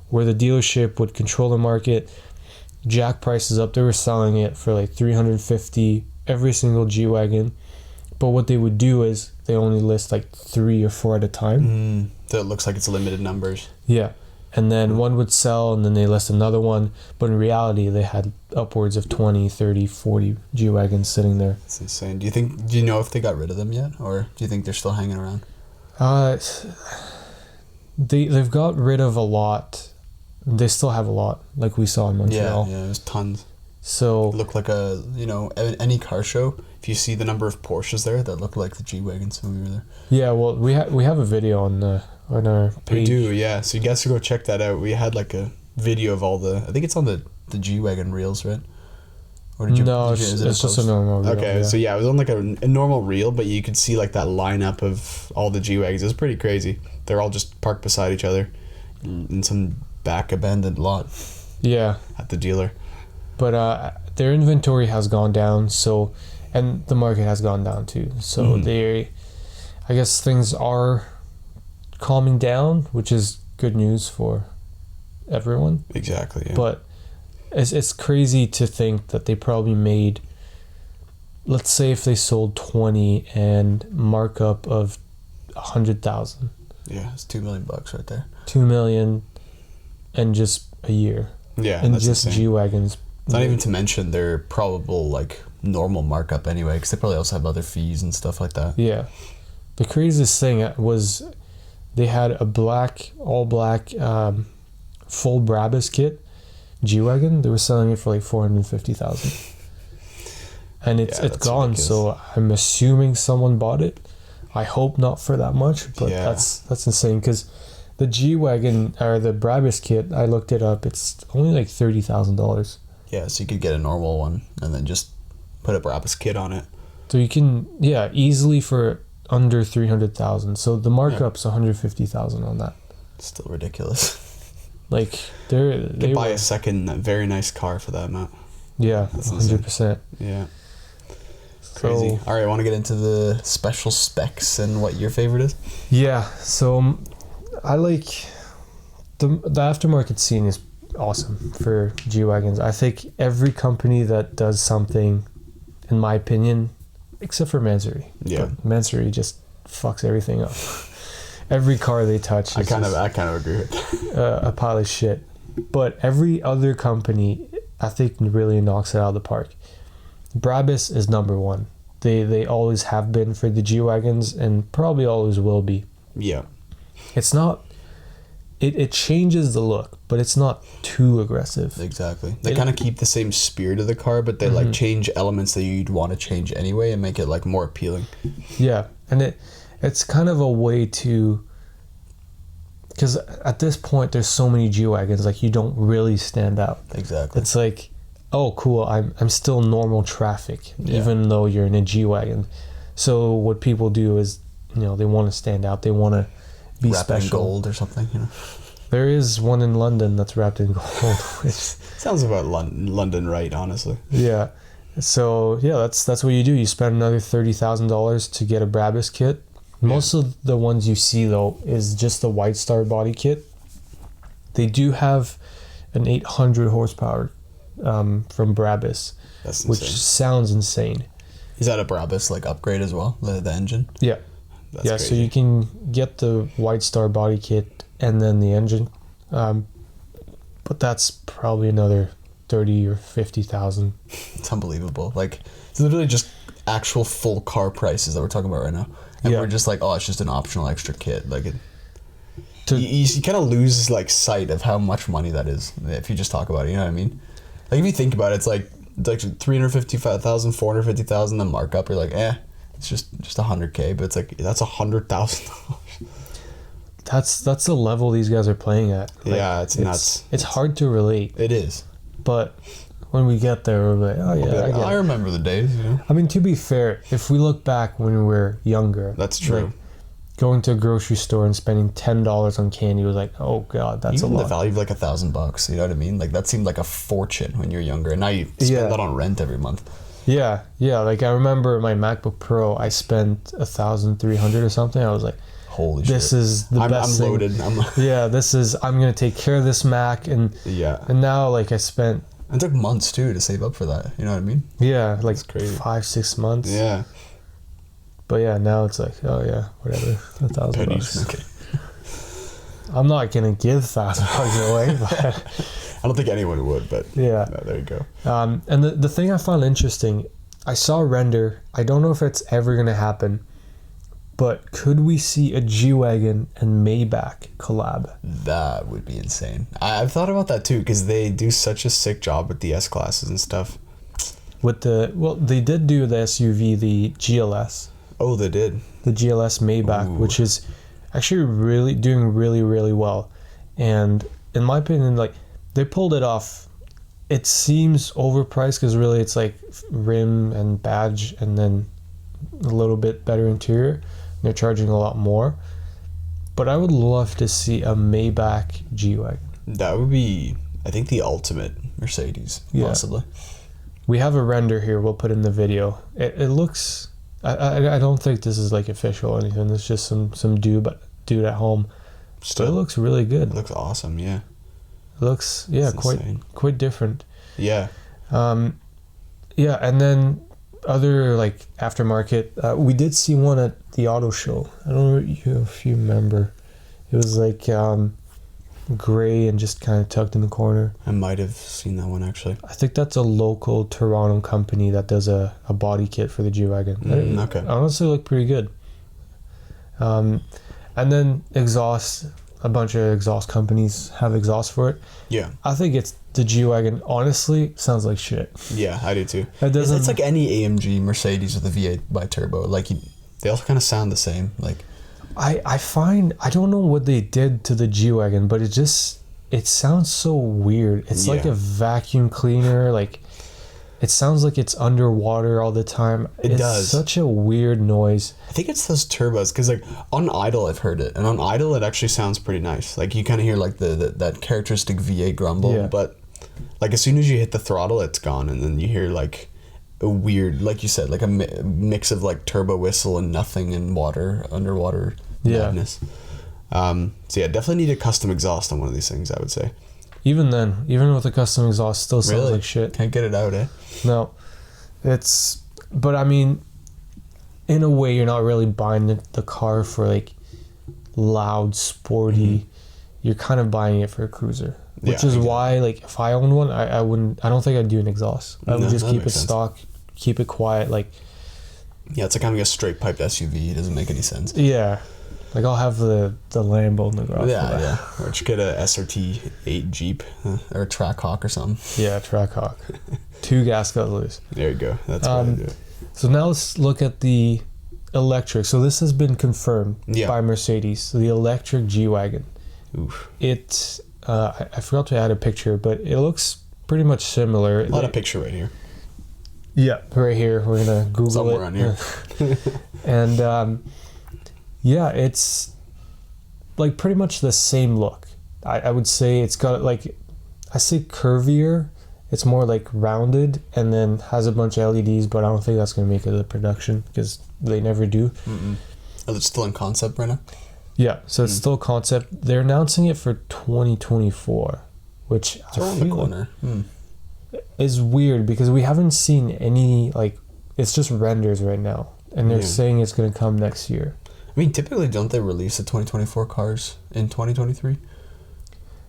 [SPEAKER 2] where the dealership would control the market, jack prices up. They were selling it for like $350 every single G-Wagon. But what they would do is they only list like 3 or 4 at a time.
[SPEAKER 1] So it looks like it's limited numbers.
[SPEAKER 2] Yeah. And then one would sell and then they list another one. But in reality, they had upwards of 20, 30, 40 G-Wagons sitting there.
[SPEAKER 1] That's insane. Do you know if they got rid of them yet? Or do you think they're still hanging around?
[SPEAKER 2] They've got rid of a lot. They still have a lot, like we saw in Montreal.
[SPEAKER 1] Yeah, there's tons.
[SPEAKER 2] So
[SPEAKER 1] it looked like any car show. If you see the number of Porsches there, that looked like the G-Wagons when we were there.
[SPEAKER 2] Yeah, well, we have a video on our page.
[SPEAKER 1] We do, yeah. So you guys should go check that out. We had like a video of all the. I think it's on the G-Wagon reels, right? Or did you?
[SPEAKER 2] No, it's just a normal reel.
[SPEAKER 1] Okay,
[SPEAKER 2] yeah.
[SPEAKER 1] so yeah, it was on like a normal reel, but you could see like that lineup of all the G-Wagons. It was pretty crazy. They're all just parked beside each other in some back abandoned lot.
[SPEAKER 2] Yeah.
[SPEAKER 1] At the dealer.
[SPEAKER 2] But their inventory has gone down, so. And the market has gone down too. So I guess things are calming down, which is good news for everyone.
[SPEAKER 1] Exactly. Yeah.
[SPEAKER 2] But it's crazy to think that they probably made, let's say if they sold 20 and markup of 100,000.
[SPEAKER 1] Yeah, it's $2 million right there.
[SPEAKER 2] 2 million in just a year.
[SPEAKER 1] Yeah,
[SPEAKER 2] and
[SPEAKER 1] that's
[SPEAKER 2] just
[SPEAKER 1] insane.
[SPEAKER 2] G-Wagons.
[SPEAKER 1] Not even to mention their probable like normal markup anyway, because they probably also have other fees and stuff like that.
[SPEAKER 2] Yeah, the craziest thing was they had a all black full Brabus kit G-Wagon. They were selling it for like 450,000, and it's gone.
[SPEAKER 1] Ridiculous.
[SPEAKER 2] So I'm assuming someone bought it. I hope not for that much, but that's insane because the G-Wagon or the Brabus kit, I looked it up. It's only like $30,000.
[SPEAKER 1] Yeah, so you could get a normal one and then just put a Brabus kit on it.
[SPEAKER 2] So you can, easily for under 300,000. So the markup's 150,000 on that.
[SPEAKER 1] Still ridiculous.
[SPEAKER 2] Like
[SPEAKER 1] they could buy a second very nice car for that amount.
[SPEAKER 2] Yeah,
[SPEAKER 1] That's
[SPEAKER 2] 100%.
[SPEAKER 1] Yeah. Crazy. All right, I want to get into the special specs and what your favorite is.
[SPEAKER 2] Yeah, so I like the aftermarket scene is awesome for G-Wagons. I think every company that does something, in my opinion, except for Mansory.
[SPEAKER 1] Yeah.
[SPEAKER 2] But Mansory just fucks everything up. Every car they touch is
[SPEAKER 1] I kind of agree with that.
[SPEAKER 2] A pile of shit. But every other company, I think, really knocks it out of the park. Brabus is number one. They always have been for the G-Wagons and probably always will be.
[SPEAKER 1] Yeah.
[SPEAKER 2] It's not... It changes the look, but it's not too aggressive.
[SPEAKER 1] Exactly. They kind of keep the same spirit of the car, but they like change elements that you'd want to change anyway and make it like more appealing.
[SPEAKER 2] Yeah, and it's kind of a way to... Because at this point, there's so many G-Wagons, like you don't really stand out.
[SPEAKER 1] Exactly.
[SPEAKER 2] It's like, oh, cool, I'm still normal traffic, even though you're in a G-Wagon. So what people do is, they want to stand out. They want to be
[SPEAKER 1] wrapped
[SPEAKER 2] special.
[SPEAKER 1] in gold or something,
[SPEAKER 2] There is one in London that's wrapped in gold. Which
[SPEAKER 1] sounds about London right, honestly.
[SPEAKER 2] Yeah. So, that's what you do. You spend another $30,000 to get a Brabus kit. Most of the ones you see, though, is just the White Star body kit. They do have an 800 horsepower from Brabus,
[SPEAKER 1] That's insane.
[SPEAKER 2] which sounds insane.
[SPEAKER 1] Is that a Brabus like upgrade as well, the engine?
[SPEAKER 2] Yeah.
[SPEAKER 1] That's crazy.
[SPEAKER 2] So you can get the White Star body kit and then the engine. But that's probably another 30 or 50,000.
[SPEAKER 1] It's unbelievable. Like, it's literally just actual full car prices that we're talking about right now. And we're just like, oh, it's just an optional extra kit. Like, you kind of lose like sight of how much money that is if you just talk about it. You know what I mean? Like, if you think about it, it's like 355,000, 450,000, then markup. You're like, it's just 100K, but it's like that's $100,000.
[SPEAKER 2] That's the level these guys are playing at. Like,
[SPEAKER 1] yeah, it's nuts.
[SPEAKER 2] It's hard to relate.
[SPEAKER 1] It is.
[SPEAKER 2] But when we get there, we're like, oh yeah,
[SPEAKER 1] I remember the days.
[SPEAKER 2] I mean, to be fair, if we look back when we were younger,
[SPEAKER 1] that's true.
[SPEAKER 2] Like, going to a grocery store and spending $10 on candy was like, oh god, that's
[SPEAKER 1] even
[SPEAKER 2] a lot.
[SPEAKER 1] The value of like $1,000. You know what I mean? Like, that seemed like a fortune when you're younger, and now you spend that on rent every month. Yeah.
[SPEAKER 2] Like, I remember my MacBook Pro, I spent 1,300 or something. I was like,
[SPEAKER 1] holy shit,
[SPEAKER 2] this is the best
[SPEAKER 1] I'm loaded.
[SPEAKER 2] I'm gonna take care of this Mac, and now like I spent.
[SPEAKER 1] It took months too to save up for that. You know what I mean?
[SPEAKER 2] Yeah, like 5-6
[SPEAKER 1] crazy.
[SPEAKER 2] months.
[SPEAKER 1] Yeah.
[SPEAKER 2] But yeah, now it's like, oh yeah, whatever, $1,000.
[SPEAKER 1] Okay.
[SPEAKER 2] I'm not gonna give $1,000 away, but
[SPEAKER 1] I don't think anyone would. But
[SPEAKER 2] yeah,
[SPEAKER 1] no, there you go.
[SPEAKER 2] And the thing I found interesting, I saw a render. I don't know if it's ever gonna happen, but could we see a G-Wagon and Maybach collab?
[SPEAKER 1] That would be insane. I've thought about that too, because they do such a sick job with the S-classes and stuff.
[SPEAKER 2] They did do the SUV, the GLS.
[SPEAKER 1] Oh, they did.
[SPEAKER 2] The GLS Maybach, which is actually doing really, really well. And in my opinion, like, they pulled it off. It seems overpriced because really it's like rim and badge and then a little bit better interior. They're charging a lot more. But I would love to see a Maybach G-Wagon. That
[SPEAKER 1] would be, I think, the ultimate Mercedes, possibly.
[SPEAKER 2] We have a render here. We'll put in the video. It looks... I don't think this is like official or anything. It's just some dude, but do it at home. Still, but it looks really good.
[SPEAKER 1] It looks awesome. Yeah.
[SPEAKER 2] It looks quite different.
[SPEAKER 1] Yeah.
[SPEAKER 2] Yeah, and then other like aftermarket. We did see one at the auto show. I don't know if you remember. It was like gray and just kind of tucked in the corner.
[SPEAKER 1] I might have seen that one actually.
[SPEAKER 2] I think that's a local Toronto company that does a body kit for the G-Wagon.
[SPEAKER 1] Okay.
[SPEAKER 2] Honestly, look pretty good. And then exhaust. A bunch of exhaust companies have exhaust for it.
[SPEAKER 1] Yeah.
[SPEAKER 2] I think it's the G-Wagon. Honestly, sounds like shit.
[SPEAKER 1] Yeah, I do too.
[SPEAKER 2] It's
[SPEAKER 1] like any AMG Mercedes with a V8 bi-turbo. Like they all kind of sound the same. Like
[SPEAKER 2] I find I don't know what they did to the G-Wagon, but it sounds so weird. It's like a vacuum cleaner. Like it sounds like it's underwater all the time.
[SPEAKER 1] It does.
[SPEAKER 2] Such a weird noise.
[SPEAKER 1] I think it's those turbos because like on idle I've heard it, and on idle it actually sounds pretty nice. Like you kind of hear like that characteristic V8 grumble, but like as soon as you hit the throttle, it's gone, and then you hear like a weird, like you said, like a mix of like turbo whistle and nothing and underwater madness. So yeah, definitely need a custom exhaust on one of these things, I would say. Even
[SPEAKER 2] with a custom exhaust, still sounds like shit.
[SPEAKER 1] Can't get it out, eh?
[SPEAKER 2] No, but I mean, in a way, you're not really buying the car for like loud, sporty. Mm-hmm. You're kind of buying it for a cruiser, which is why, like, if I owned one, I wouldn't. I don't think I'd do an exhaust. I would just keep it stock, keep it quiet. Like,
[SPEAKER 1] yeah, it's like having a straight piped SUV. It doesn't make any sense.
[SPEAKER 2] Yeah. Like I'll have the Lambo in the garage.
[SPEAKER 1] Yeah. Or just get a SRT 8 Jeep or a Trackhawk or something.
[SPEAKER 2] Yeah, Trackhawk. 2 gas guzzlers.
[SPEAKER 1] There you go. That's what I do it.
[SPEAKER 2] So now let's look at the electric. So this has been confirmed by Mercedes. So the electric G-Wagon. Oof. It I forgot to add a picture, but it looks pretty much similar.
[SPEAKER 1] I'll add a picture right here.
[SPEAKER 2] Yeah, right here. We're gonna Google
[SPEAKER 1] somewhere on here.
[SPEAKER 2] And yeah, it's like pretty much the same look. I would say it's got like, I say curvier. It's more like rounded and then has a bunch of LEDs, but I don't think that's going to make it to the production because they never do.
[SPEAKER 1] Mm-mm. Is it still in concept right now?
[SPEAKER 2] Yeah, so it's still concept. They're announcing it for 2024, which
[SPEAKER 1] it's around the corner.
[SPEAKER 2] Is weird because we haven't seen any, like, it's just renders right now. And they're saying it's going to come next year.
[SPEAKER 1] I mean, typically, don't they release the 2024 cars in 2023?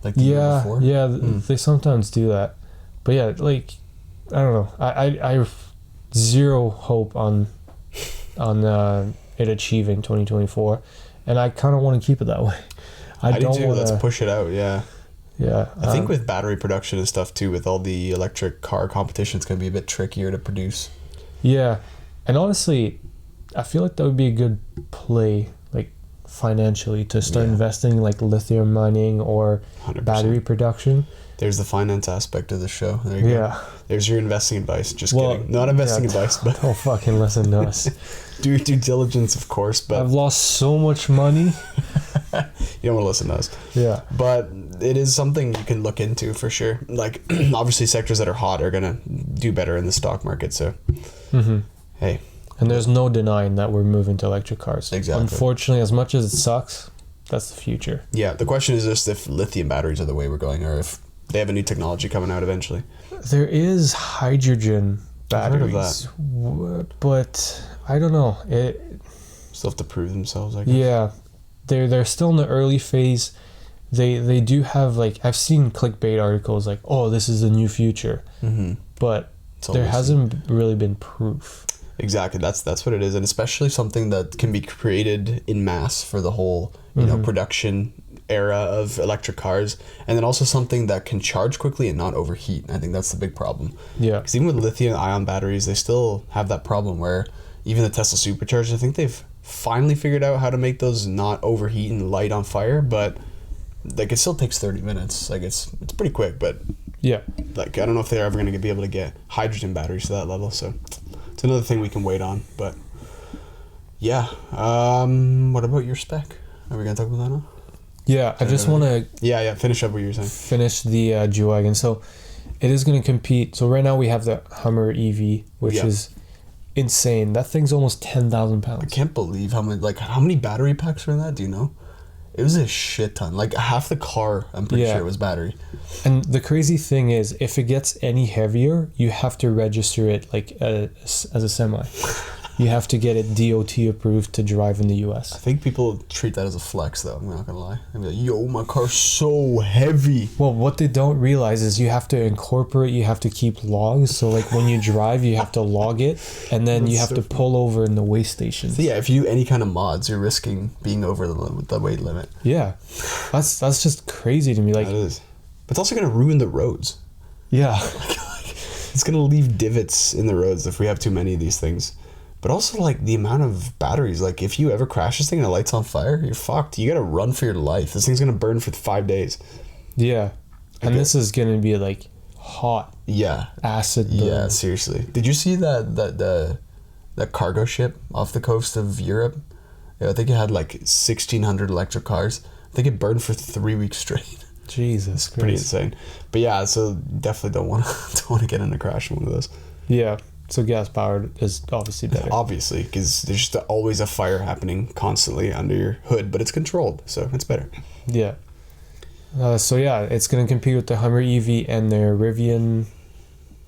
[SPEAKER 1] Like the year before?
[SPEAKER 2] Yeah, they sometimes do that. But yeah, like, I don't know. I have zero hope on it achieving 2024, and I kind of want to keep it that way.
[SPEAKER 1] I do too. Let's push it out. Yeah.
[SPEAKER 2] Yeah.
[SPEAKER 1] I think with battery production and stuff too, with all the electric car competition, it's going to be a bit trickier to produce.
[SPEAKER 2] Yeah, and honestly, I feel like that would be a good play, like financially, to start investing in like lithium mining or 100%. Battery production.
[SPEAKER 1] There's the finance aspect of the show. There you go. There's your investing advice. Just kidding. Not investing advice, but
[SPEAKER 2] don't fucking listen to us.
[SPEAKER 1] Do due diligence, of course. But
[SPEAKER 2] I've lost so much money.
[SPEAKER 1] You don't want to listen to us.
[SPEAKER 2] Yeah.
[SPEAKER 1] But it is something you can look into for sure. Like obviously sectors that are hot are gonna do better in the stock market. So hey.
[SPEAKER 2] And there's no denying that we're moving to electric cars.
[SPEAKER 1] Exactly.
[SPEAKER 2] Unfortunately, as much as it sucks, that's the future.
[SPEAKER 1] Yeah, the question is just if lithium batteries are the way we're going, or if they have a new technology coming out eventually.
[SPEAKER 2] There is hydrogen batteries,
[SPEAKER 1] I've heard of that.
[SPEAKER 2] But I don't know.
[SPEAKER 1] Still have to prove themselves, I guess.
[SPEAKER 2] Yeah, they're still in the early phase. They do have, like, I've seen clickbait articles like, oh, this is the new future, but there hasn't really been proof.
[SPEAKER 1] Exactly, that's what it is, and especially something that can be created in mass for the whole production era of electric cars, and then also something that can charge quickly and not overheat. I think that's the big problem.
[SPEAKER 2] Yeah,
[SPEAKER 1] because even with lithium-ion batteries, they still have that problem where even the Tesla Superchargers, I think they've finally figured out how to make those not overheat and light on fire, but like it still takes 30 minutes. Like it's pretty quick, but
[SPEAKER 2] yeah,
[SPEAKER 1] like I don't know if they're ever going to be able to get hydrogen batteries to that level. So it's another thing we can wait on. But yeah, what about your spec? Are we going to talk about that now?
[SPEAKER 2] Yeah, I just want to
[SPEAKER 1] finish up what you were saying.
[SPEAKER 2] Finish the G-Wagon. So it is going to compete. So right now we have the Hummer EV, which is insane. That thing's almost 10,000 pounds.
[SPEAKER 1] I can't believe how many battery packs are in that. Do you know? It was a shit ton. Like half the car, I'm pretty sure it was battery.
[SPEAKER 2] And the crazy thing is, if it gets any heavier, you have to register it like as a semi. You have to get it DOT approved to drive in the US.
[SPEAKER 1] I think people treat that as a flex, though. I'm not gonna lie. I'm like, yo, my car's so heavy.
[SPEAKER 2] Well, what they don't realize is you have to incorporate. You have to keep logs. So like when you drive, you have to log it, and then you have to pull over in the weigh stations.
[SPEAKER 1] So yeah, if you do any kind of mods, you're risking being over the weight limit.
[SPEAKER 2] Yeah, that's just crazy to me. Like
[SPEAKER 1] that is, but it's also gonna ruin the roads.
[SPEAKER 2] Yeah,
[SPEAKER 1] it's gonna leave divots in the roads if we have too many of these things. But also, like, the amount of batteries. Like, if you ever crash this thing and it lights on fire, you're fucked. You gotta run for your life. This thing's gonna burn for 5 days.
[SPEAKER 2] Yeah. And this is gonna be, like, hot.
[SPEAKER 1] Yeah.
[SPEAKER 2] Acid burn.
[SPEAKER 1] Yeah, seriously. Did you see that cargo ship off the coast of Europe? Yeah, I think it had, like, 1,600 electric cars. I think it burned for 3 weeks straight.
[SPEAKER 2] Jesus Christ.
[SPEAKER 1] Pretty insane. But yeah, so definitely don't want to get in a crash in one of those.
[SPEAKER 2] Yeah. So gas powered is obviously better.
[SPEAKER 1] Obviously, because there's just always a fire happening constantly under your hood, but it's controlled, so it's better.
[SPEAKER 2] Yeah. So yeah, it's gonna compete with the Hummer EV and their Rivian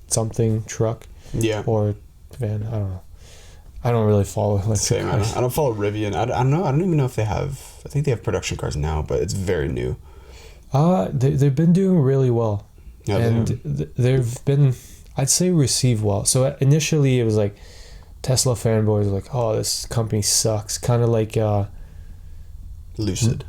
[SPEAKER 2] something truck.
[SPEAKER 1] Yeah.
[SPEAKER 2] Or van. I don't know. I don't really follow electric cars.
[SPEAKER 1] I don't follow Rivian. I don't know. I don't even know if they have. I think they have production cars now, but it's very new.
[SPEAKER 2] They've been doing really well,
[SPEAKER 1] Yeah,
[SPEAKER 2] and they've been, I'd say, received well. So initially it was like Tesla fanboys were like, oh, this company sucks. Kind of like
[SPEAKER 1] Lucid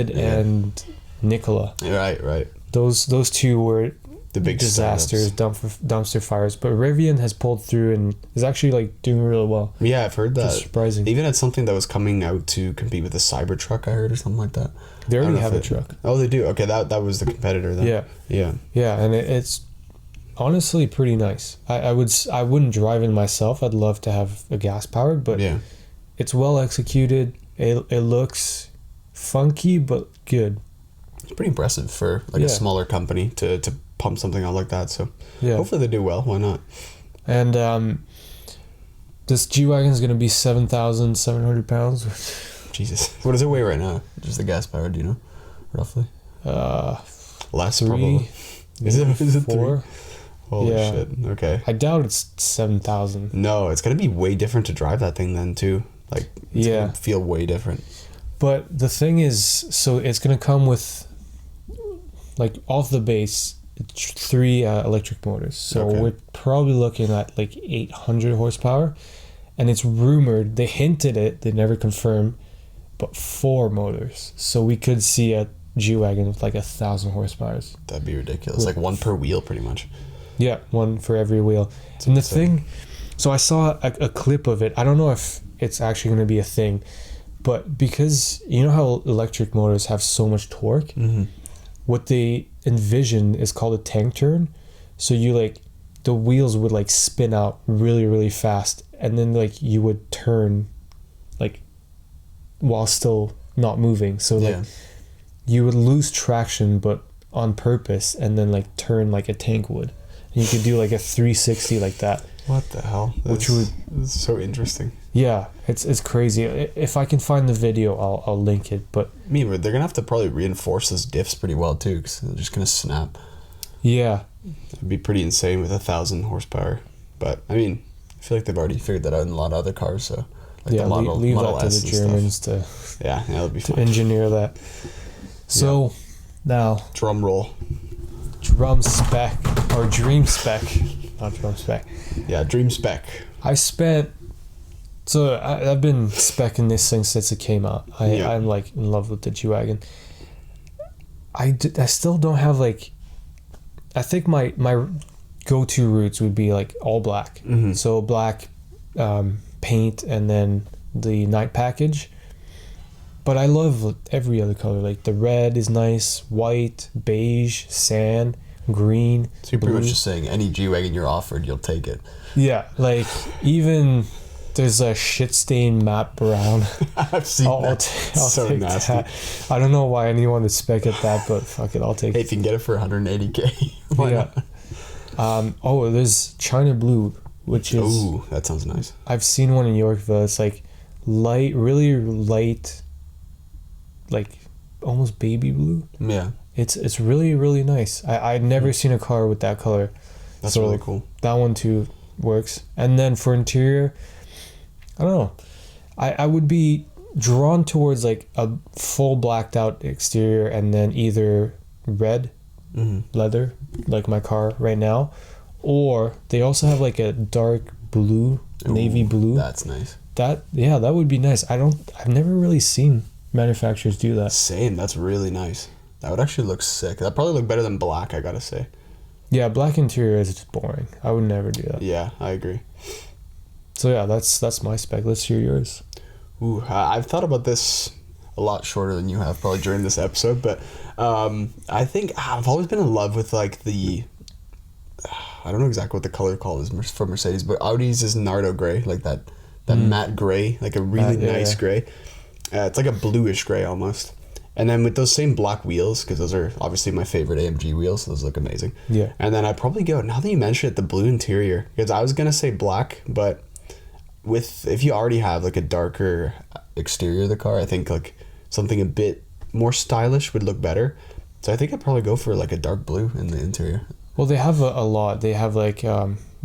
[SPEAKER 2] and Nikola.
[SPEAKER 1] Right.
[SPEAKER 2] Those two were
[SPEAKER 1] the big
[SPEAKER 2] disasters, dumpster fires. But Rivian has pulled through and is actually like doing really well.
[SPEAKER 1] Yeah, I've heard that.
[SPEAKER 2] It's surprising.
[SPEAKER 1] They even had something that was coming out to compete with the Cybertruck, I heard, or something like that.
[SPEAKER 2] They already have a truck.
[SPEAKER 1] Oh, they do? Okay, that was the competitor then.
[SPEAKER 2] Yeah, and it's honestly pretty nice. I wouldn't drive it myself. I'd love to have a gas powered, but it's well executed. It looks funky but good.
[SPEAKER 1] It's pretty impressive for like a smaller company to pump something out like that. So hopefully they do well. Why not?
[SPEAKER 2] And this G-Wagon is going to be 7,700 pounds.
[SPEAKER 1] Jesus. What does it weigh right now? Just the gas powered, do you know? Roughly? Less
[SPEAKER 2] 3.
[SPEAKER 1] probably. Is it
[SPEAKER 2] 4?
[SPEAKER 1] 3? Holy shit. Okay.
[SPEAKER 2] I doubt it's 7,000.
[SPEAKER 1] No, it's going to be way different to drive that thing then too. Like, it's going to feel way different.
[SPEAKER 2] But the thing is, so it's going to come with, like, off the base, 3 electric motors. So we're probably looking at like 800 horsepower. And it's rumored, they hinted it, they never confirmed, but 4 motors. So we could see a G-Wagon with like 1,000 horsepower.
[SPEAKER 1] That'd be ridiculous. Like 1 per wheel pretty much.
[SPEAKER 2] Yeah, 1 for every wheel. That's and insane. The thing, so I saw a clip of it. I don't know if it's actually going to be a thing, but because you know how electric motors have so much torque, what they envision is called a tank turn. So you like, the wheels would like spin out really, really fast, and then like you would turn like while still not moving. So like you would lose traction but on purpose, and then like turn like a tank would. And you could do like a 360 like that.
[SPEAKER 1] What the hell? That's so interesting.
[SPEAKER 2] Yeah, it's crazy. If I can find the video, I'll link it. But
[SPEAKER 1] I mean, they're gonna have to probably reinforce those diffs pretty well too, because they're just gonna snap.
[SPEAKER 2] Yeah,
[SPEAKER 1] it'd be pretty insane with 1,000 horsepower. But I mean, I feel like they've already figured that out in a lot of other cars. So like the Model
[SPEAKER 2] that
[SPEAKER 1] S
[SPEAKER 2] to the Germans
[SPEAKER 1] stuff. That'll be fun.
[SPEAKER 2] To engineer that. So now
[SPEAKER 1] drum roll.
[SPEAKER 2] Drum spec or dream spec, not drum spec.
[SPEAKER 1] Yeah, dream spec.
[SPEAKER 2] I've been specking this thing since it came out. I'm like in love with the G-Wagon. I still don't have like, I think my go-to routes would be like all black. So black paint and then the night package. But I love every other color. Like the red is nice, white, beige, sand, green.
[SPEAKER 1] So you're pretty much just saying any G-Wagon you're offered, you'll take it.
[SPEAKER 2] Yeah, like even there's a shit stained matte brown.
[SPEAKER 1] I've seen that.
[SPEAKER 2] I'll so take nasty. That. I don't know why anyone would spec at that, but fuck it, I'll take it.
[SPEAKER 1] Hey, if you can get it for 180K, why not?
[SPEAKER 2] There's China Blue, which is...
[SPEAKER 1] Ooh, that sounds nice.
[SPEAKER 2] I've seen one in Yorkville. It's like light, really light, like almost baby blue.
[SPEAKER 1] Yeah.
[SPEAKER 2] It's really, really nice. I'd never seen a car with that color.
[SPEAKER 1] That's really cool.
[SPEAKER 2] That one too works. And then for interior, I don't know. I would be drawn towards like a full blacked out exterior and then either red leather, like my car right now, or they also have like a dark blue, navy blue.
[SPEAKER 1] That's nice.
[SPEAKER 2] That would be nice. I've never really seen manufacturers do that.
[SPEAKER 1] Same. That's really nice. That would actually look sick. That'd probably look better than black, I gotta say.
[SPEAKER 2] Yeah, black interior is just boring. I would never do that.
[SPEAKER 1] Yeah, I agree.
[SPEAKER 2] So yeah, that's my spec. Let's hear yours.
[SPEAKER 1] Ooh, I've thought about this a lot shorter than you have probably during this episode, but I think I've always been in love with like the, I don't know exactly what the color call is for Mercedes, but Audi's is Nardo gray, like that matte gray, like a really nice gray. It's like a bluish gray almost. And then with those same black wheels, because those are obviously my favorite AMG wheels, so those look amazing.
[SPEAKER 2] Yeah.
[SPEAKER 1] And then I'd probably go, now that you mention it, the blue interior, because I was going to say black, but if you already have like a darker exterior of the car, I think like something a bit more stylish would look better. So I think I'd probably go for like a dark blue in the interior.
[SPEAKER 2] Well, they have a lot. They have like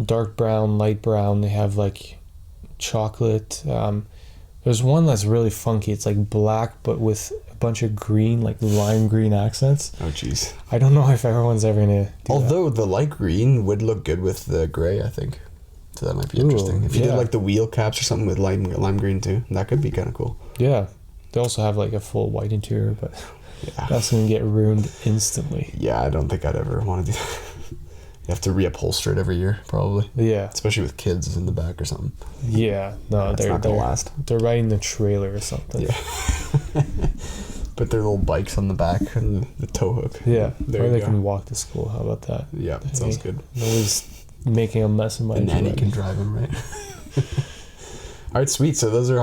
[SPEAKER 2] dark brown, light brown. They have like chocolate. There's one that's really funky. It's like black, but with a bunch of green, like lime green accents.
[SPEAKER 1] Oh, jeez.
[SPEAKER 2] I don't know if everyone's ever gonna do
[SPEAKER 1] Although the light green would look good with the gray, I think. So that might be interesting. If you did like the wheel caps or something with lime green too, that could be kind of cool.
[SPEAKER 2] Yeah. They also have like a full white interior, but that's gonna get ruined instantly.
[SPEAKER 1] Yeah, I don't think I'd ever want to do that. You have to reupholster it every year, probably.
[SPEAKER 2] Yeah.
[SPEAKER 1] Especially with kids in the back or something.
[SPEAKER 2] Yeah. No,
[SPEAKER 1] That's not gonna last.
[SPEAKER 2] They're riding the trailer or something.
[SPEAKER 1] Yeah. Put their little bikes on the back and the tow hook.
[SPEAKER 2] Yeah.
[SPEAKER 1] There
[SPEAKER 2] or they
[SPEAKER 1] go.
[SPEAKER 2] can walk to school. How about that?
[SPEAKER 1] Yeah, that sounds good.
[SPEAKER 2] Nobody's making a mess of my
[SPEAKER 1] The nanny can drive them, right? All right, sweet. So those are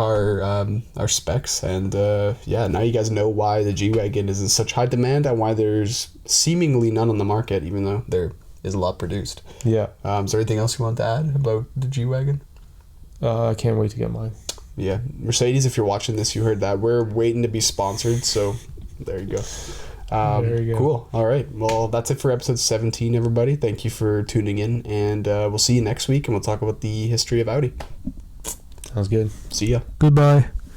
[SPEAKER 1] our specs, and now you guys know why the G-Wagon is in such high demand and why there's seemingly none on the market, even though there is a lot produced.
[SPEAKER 2] Yeah.
[SPEAKER 1] Is there anything else you want to add about the G-Wagon?
[SPEAKER 2] I can't wait to get mine.
[SPEAKER 1] Yeah, Mercedes, if you're watching this, you heard that. We're waiting to be sponsored, so there you go.
[SPEAKER 2] There you go.
[SPEAKER 1] Cool. All right. Well, that's it for episode 17, everybody. Thank you for tuning in, and we'll see you next week, and we'll talk about the history of Audi.
[SPEAKER 2] Sounds good.
[SPEAKER 1] See ya.
[SPEAKER 2] Goodbye.